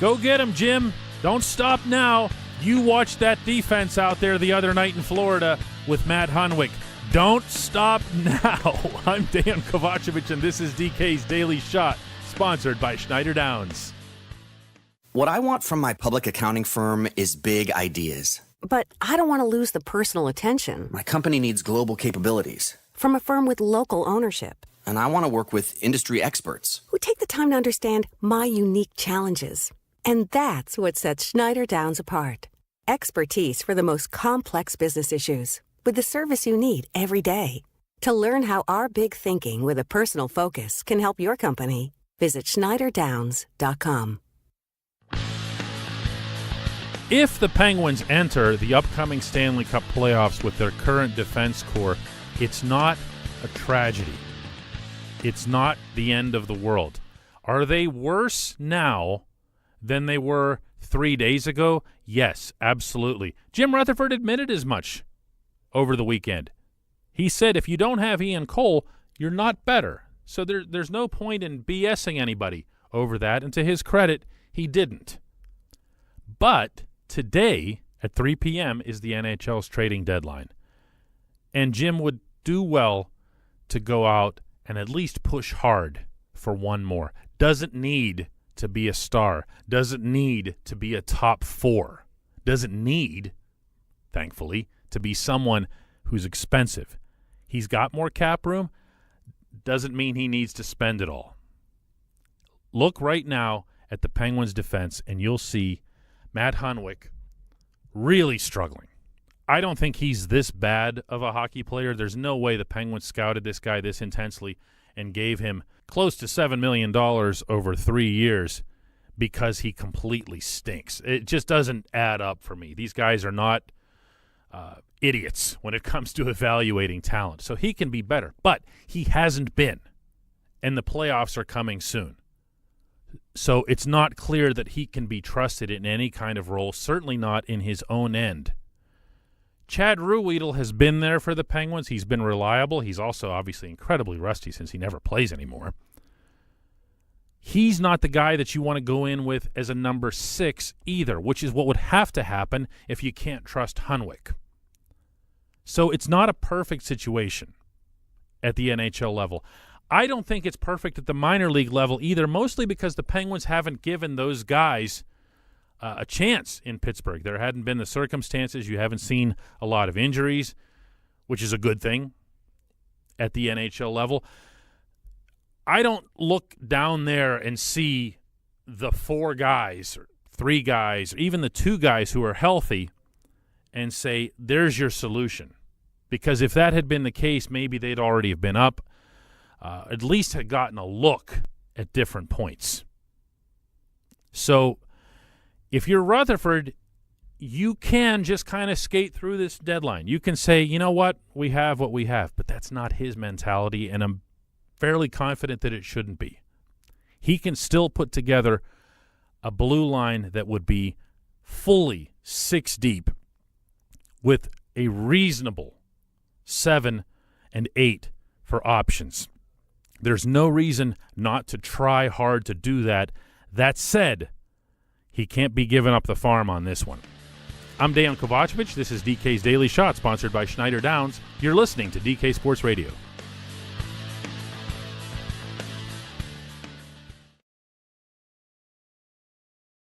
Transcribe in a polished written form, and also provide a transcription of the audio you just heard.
Go get him, Jim. Don't stop now. You watched that defense out there the other night in Florida with Matt Hunwick. Don't stop now. I'm Dejan Kovacevic, and this is DK's Daily Shot, sponsored by Schneider Downs. What I want from my public accounting firm is big ideas. But I don't want to lose the personal attention. My company needs global capabilities. From a firm with local ownership. And I want to work with industry experts. Who take the time to understand my unique challenges. And that's what sets Schneider Downs apart. Expertise for the most complex business issues. With the service you need every day. To learn how our big thinking with a personal focus can help your company, visit schneiderdowns.com. If the Penguins enter the upcoming Stanley Cup playoffs with their current defense core, it's not a tragedy. It's not the end of the world. Are they worse now than they were 3 days ago? Yes, absolutely. Jim Rutherford admitted as much over the weekend. He said if you don't have Ian Cole, you're not better. So there's no point in BSing anybody over that, and to his credit, he didn't. But today at 3 p.m. is the NHL's trading deadline. And Jim would do well to go out and at least push hard for one more. Doesn't need to be a star. Doesn't need to be a top four. Doesn't need, thankfully, to be someone who's expensive. He's got more cap room. Doesn't mean he needs to spend it all. Look right now at the Penguins' defense, and you'll see Matt Hunwick really struggling. I don't think he's this bad of a hockey player. There's no way the Penguins scouted this guy this intensely and gave him close to $7 million over 3 years because he completely stinks. It just doesn't add up for me. These guys are not idiots when it comes to evaluating talent. So he can be better, but he hasn't been, and the playoffs are coming soon. So it's not clear that he can be trusted in any kind of role, certainly not in his own end. Chad Ruhwedel has been there for the Penguins. He's been reliable. He's also obviously incredibly rusty since he never plays anymore. He's not the guy that you want to go in with as a number 6 either, which is what would have to happen if you can't trust Hunwick. So it's not a perfect situation at the NHL level. I don't think it's perfect at the minor league level either, mostly because the Penguins haven't given those guys a chance in Pittsburgh. There hadn't been the circumstances. You haven't seen a lot of injuries, which is a good thing at the NHL level. I don't look down there and see the 4 guys or 3 guys or even the 2 guys who are healthy and say, there's your solution. Because if that had been the case, maybe they'd already have been up. At least had gotten a look at different points. So if you're Rutherford, you can just kind of skate through this deadline. You can say, you know what we have, but that's not his mentality, and I'm fairly confident that it shouldn't be. He can still put together a blue line that would be fully 6 deep with a reasonable 7 and 8 for options. There's no reason not to try hard to do that. That said, he can't be giving up the farm on this one. I'm Dejan Kovacevic. This is DK's Daily Shot, sponsored by Schneider Downs. You're listening to DK Sports Radio.